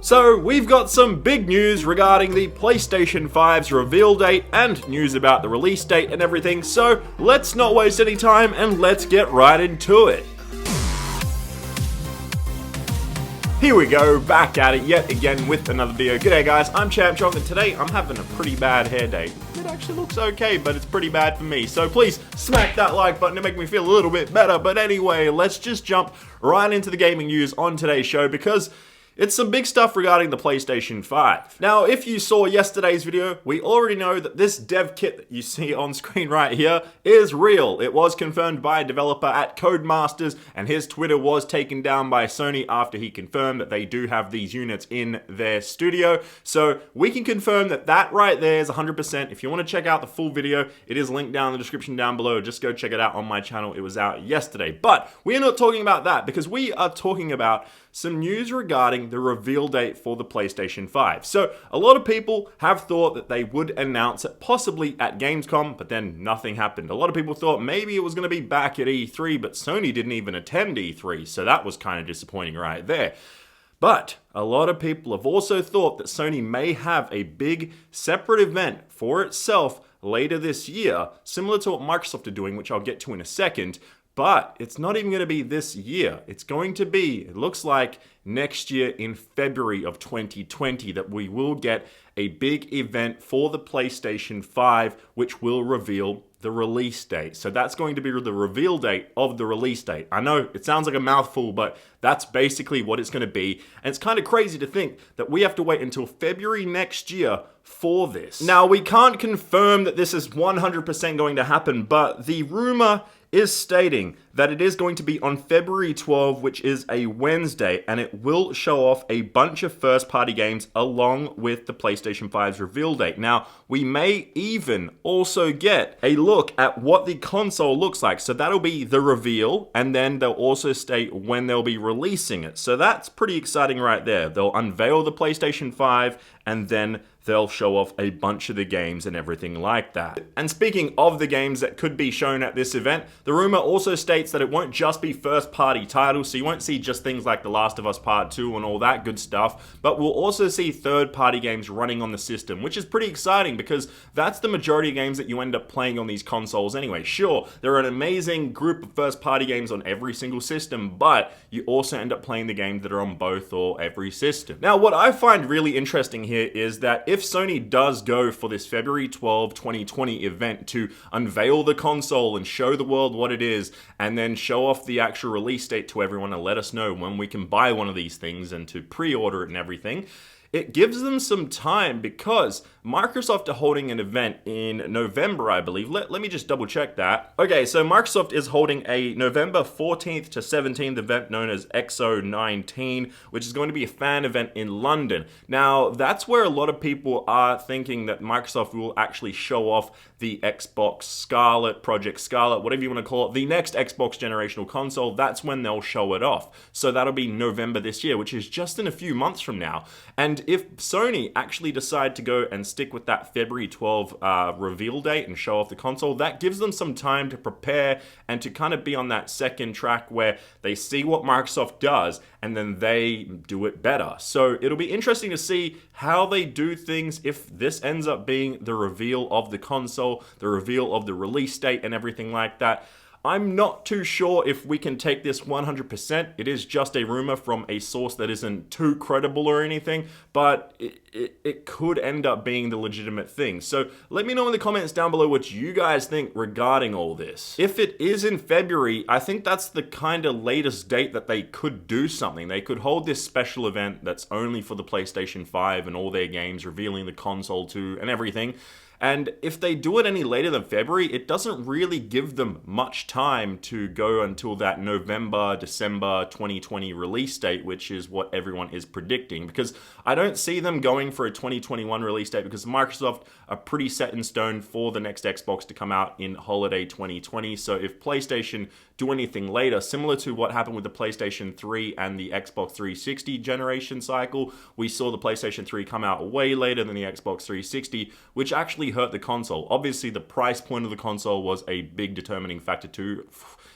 So, we've got some big news regarding the PlayStation 5's reveal date and news about the release date and everything, so let's not waste any time and let's get right into it. Here we go, back at it yet again with another video. G'day guys, I'm Champ Chong, and today I'm having a pretty bad hair day. It actually looks okay, but it's pretty bad for me. So please smack that like button to make me feel a little bit better. But anyway, let's just jump right into the gaming news on today's show because it's some big stuff regarding the PlayStation 5. Now, if you saw yesterday's video, we already know that this dev kit that you see on screen right here is real. It was confirmed by a developer at Codemasters, and his Twitter was taken down by Sony after he confirmed that they do have these units in their studio. So we can confirm that that right there is 100%. If you want to check out the full video, it is linked down in the description down below. Just go check it out on my channel. It was out yesterday. But we are not talking about that because we are talking about some news regarding the reveal date for the PlayStation 5. So a lot of people have thought that they would announce it possibly at Gamescom, but then nothing happened. A lot of people thought maybe it was going to be back at E3, but Sony didn't even attend E3, so that was kind of disappointing right there. But a lot of people have also thought that Sony may have a big separate event for itself later this year, similar to what Microsoft are doing, which I'll get to in a second. But it's not even going to be this year. It's going to be, it looks like, next year in February of 2020 that we will get a big event for the PlayStation 5, which will reveal the release date. So that's going to be the reveal date of the release date. I know it sounds like a mouthful, but that's basically what it's going to be. And it's kind of crazy to think that we have to wait until February next year for this. Now, we can't confirm that this is 100% going to happen, but the rumor is stating that it is going to be on February 12, which is a Wednesday, and it will show off a bunch of first-party games along with the PlayStation 5's reveal date. Now, we may even also get a look at what the console looks like. So that'll be the reveal, and then they'll also state when they'll be releasing it. So that's pretty exciting right there. They'll unveil the PlayStation 5, and then they'll show off a bunch of the games and everything like that. And speaking of the games that could be shown at this event, the rumor also states that it won't just be first-party titles, so you won't see just things like The Last of Us Part 2 and all that good stuff, but we'll also see third-party games running on the system, which is pretty exciting because that's the majority of games that you end up playing on these consoles anyway. Sure, there are an amazing group of first-party games on every single system, but you also end up playing the games that are on both or every system. Now, what I find really interesting here is that if Sony does go for this February 12, 2020 event to unveil the console and show the world what it is, and then show off the actual release date to everyone and let us know when we can buy one of these things and to pre-order it and everything, it gives them some time because Microsoft are holding an event in November, I believe. Let me just double check that. Okay, so Microsoft is holding a November 14th to 17th event known as XO19, which is going to be a fan event in London. Now, that's where a lot of people are thinking that Microsoft will actually show off the Xbox Scarlet, Project Scarlet, whatever you want to call it, the next Xbox generational console. That's when they'll show it off. So that'll be November this year, which is just in a few months from now. And if Sony actually decide to go and stick with that February 12 reveal date and show off the console, that gives them some time to prepare and to kind of be on that second track where they see what Microsoft does and then they do it better. So it'll be interesting to see how they do things if this ends up being the reveal of the console, the reveal of the release date and everything like that. I'm not too sure if we can take this 100%. It is just a rumor from a source that isn't too credible or anything, but it could end up being the legitimate thing. So let me know in the comments down below what you guys think regarding all this. If it is in February, I think that's the kind of latest date that they could do something. They could hold this special event that's only for the PlayStation 5 and all their games, revealing the console too and everything. And if they do it any later than February, it doesn't really give them much time to go until that November, December 2020 release date, which is what everyone is predicting. Because I don't see them going for a 2021 release date because Microsoft are pretty set in stone for the next Xbox to come out in holiday 2020. So if PlayStation do anything later, similar to what happened with the PlayStation 3 and the Xbox 360 generation cycle, we saw the PlayStation 3 come out way later than the Xbox 360, which actually hurt the console. Obviously, the price point of the console was a big determining factor too.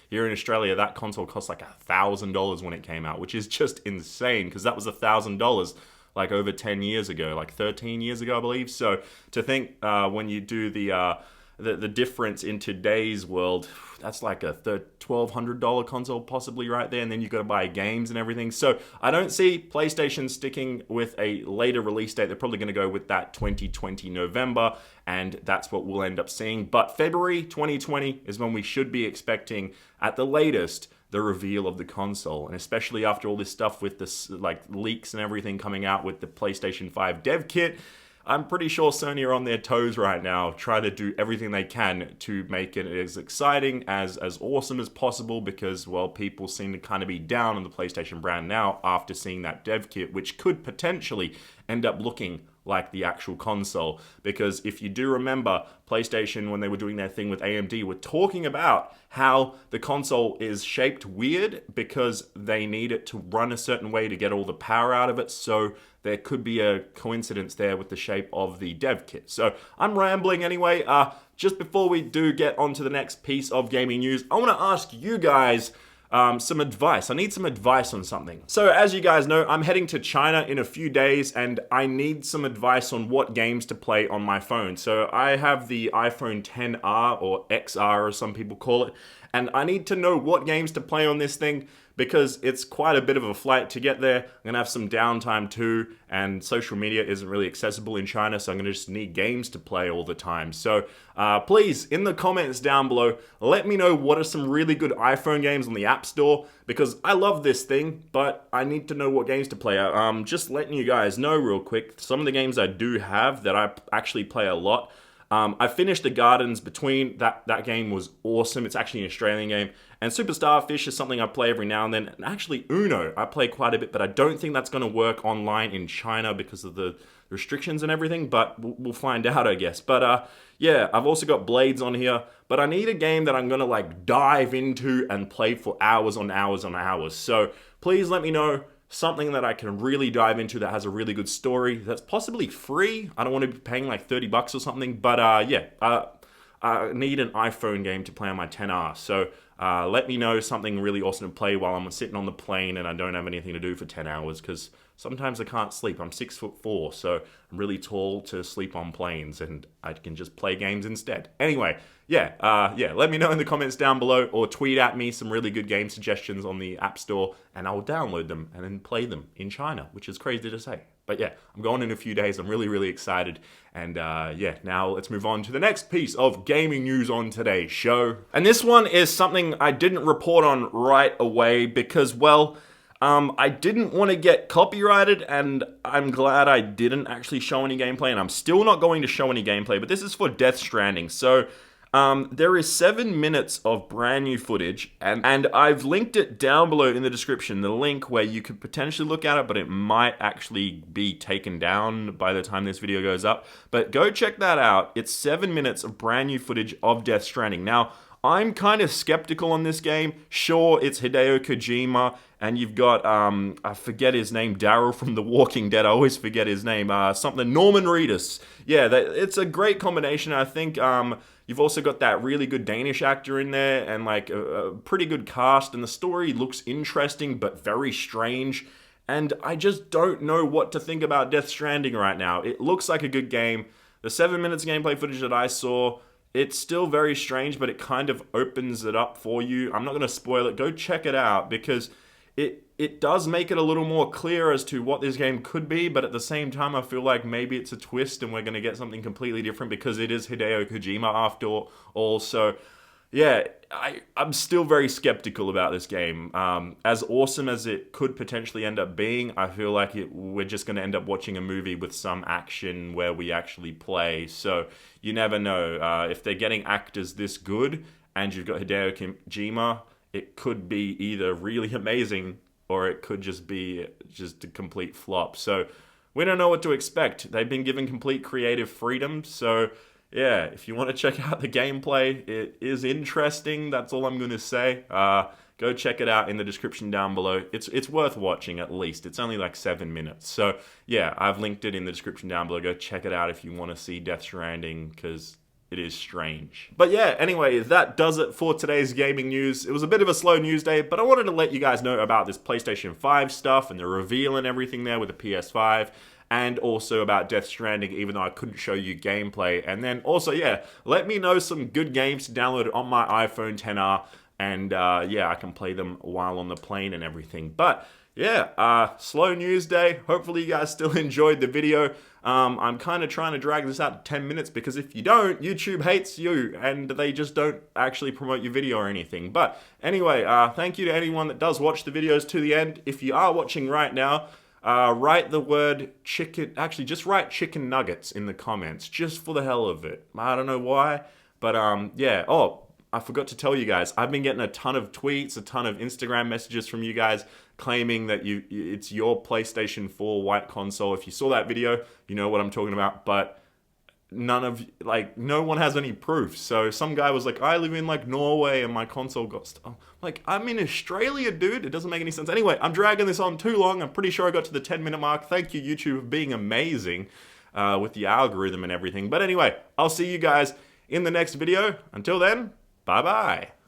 Here in Australia, that console cost like $1,000 when it came out, which is just insane because that was $1,000 like over 10 years ago, like 13 years ago, I believe. So to think when you do the difference in today's world, that's like a $1,200 console possibly right there, and then you've got to buy games and everything. So I don't see PlayStation sticking with a later release date. They're probably going to go with that 2020 November, and that's what we'll end up seeing. But February 2020 is when we should be expecting, at the latest, the reveal of the console. And especially after all this stuff with this like leaks and everything coming out with the PlayStation 5 dev kit, I'm pretty sure Sony are on their toes right now, trying to do everything they can to make it as exciting, as awesome as possible, because, well, people seem to kind of be down on the PlayStation brand now after seeing that dev kit, which could potentially end up looking like the actual console. Because if you do remember, PlayStation, when they were doing their thing with AMD, were talking about how the console is shaped weird because they need it to run a certain way to get all the power out of it. So there could be a coincidence there with the shape of the dev kit. So I'm rambling anyway. Just before we do get on to the next piece of gaming news, I want to ask you guys some advice. I need some advice on something. So as you guys know, I'm heading to China in a few days, and I need some advice on what games to play on my phone. So I have the iPhone XR, or XR as some people call it, and I need to know what games to play on this thing, because it's quite a bit of a flight to get there. I'm going to have some downtime too, and social media isn't really accessible in China, so I'm going to just need games to play all the time. So please, in the comments down below, let me know what are some really good iPhone games on the App Store, because I love this thing, but I need to know what games to play. Just letting you guys know real quick, some of the games I do have that I actually play a lot. I finished The Gardens Between. That game was awesome. It's actually an Australian game. And Super Starfish is something I play every now and then. And actually, Uno, I play quite a bit, but I don't think that's going to work online in China because of the restrictions and everything. But we'll find out, I guess. But yeah, I've also got Blades on here. But I need a game that I'm going to like dive into and play for hours on hours on hours. So please let me know something that I can really dive into that has a really good story, that's possibly free. I don't want to be paying like $30 or something, but yeah, I need an iPhone game to play on my XR. So let me know something really awesome to play while I'm sitting on the plane and I don't have anything to do for 10 hours, because sometimes I can't sleep. I'm 6'4", so I'm really tall to sleep on planes, and I can just play games instead. Anyway, yeah, let me know in the comments down below, or tweet at me some really good game suggestions on the App Store, and I'll download them and then play them in China, which is crazy to say. But yeah, I'm going in a few days. I'm really, really excited. And yeah, now let's move on to the next piece of gaming news on today's show. And this one is something I didn't report on right away because, well, I didn't want to get copyrighted, and I'm glad I didn't actually show any gameplay, and I'm still not going to show any gameplay, but this is for Death Stranding. So there is 7 minutes of brand new footage, and I've linked it down below in the description, the link where you could potentially look at it, but it might actually be taken down by the time this video goes up. But go check that out. It's 7 minutes of brand new footage of Death Stranding. Now, I'm kind of skeptical on this game. Sure, it's Hideo Kojima, and you've got, I forget his name, Daryl from The Walking Dead. I always forget his name. Something, Norman Reedus. Yeah, it's a great combination. I think you've also got that really good Danish actor in there, and like a pretty good cast, and the story looks interesting but very strange. And I just don't know what to think about Death Stranding right now. It looks like a good game. The 7 minutes gameplay footage that I saw, it's still very strange, but it kind of opens it up for you. I'm not going to spoil it. Go check it out, because it does make it a little more clear as to what this game could be, but at the same time, I feel like maybe it's a twist and we're going to get something completely different because it is Hideo Kojima after all. So yeah, I'm still very skeptical about this game. As awesome as it could potentially end up being, I feel like we're just going to end up watching a movie with some action where we actually play. So you never know. If they're getting actors this good and you've got Hideo Kojima, it could be either really amazing or it could just be just a complete flop. So we don't know what to expect. They've been given complete creative freedom, so yeah, if you want to check out the gameplay, it is interesting. That's all I'm going to say. Go check it out in the description down below. It's worth watching at least. It's only like 7 minutes. So yeah, I've linked it in the description down below. Go check it out if you want to see Death Stranding, because It is strange. But yeah, anyway, that does it for today's gaming news. It was a bit of a slow news day, but I wanted to let you guys know about this PlayStation 5 stuff and the reveal and everything there with the PS5. And also about Death Stranding, even though I couldn't show you gameplay. And then also, yeah, let me know some good games to download on my iPhone XR. And yeah, I can play them while on the plane and everything. But yeah, slow news day. Hopefully you guys still enjoyed the video. I'm kind of trying to drag this out to 10 minutes because if you don't, YouTube hates you and they just don't actually promote your video or anything. But anyway, thank you to anyone that does watch the videos to the end. If you are watching right now, write the word chicken, actually just write chicken nuggets in the comments, just for the hell of it. I don't know why, but yeah. Oh, I forgot to tell you guys, I've been getting a ton of tweets, a ton of Instagram messages from you guys claiming that it's your PlayStation 4 white console. If you saw that video, you know what I'm talking about, but no one has any proof. So some guy was like, I live in like Norway and my console got stolen. Like, I'm in Australia, dude. It doesn't make any sense. Anyway, I'm dragging this on too long. I'm pretty sure I got to the 10-minute mark. Thank you, YouTube, for being amazing with the algorithm and everything. But anyway, I'll see you guys in the next video. Until then, bye-bye.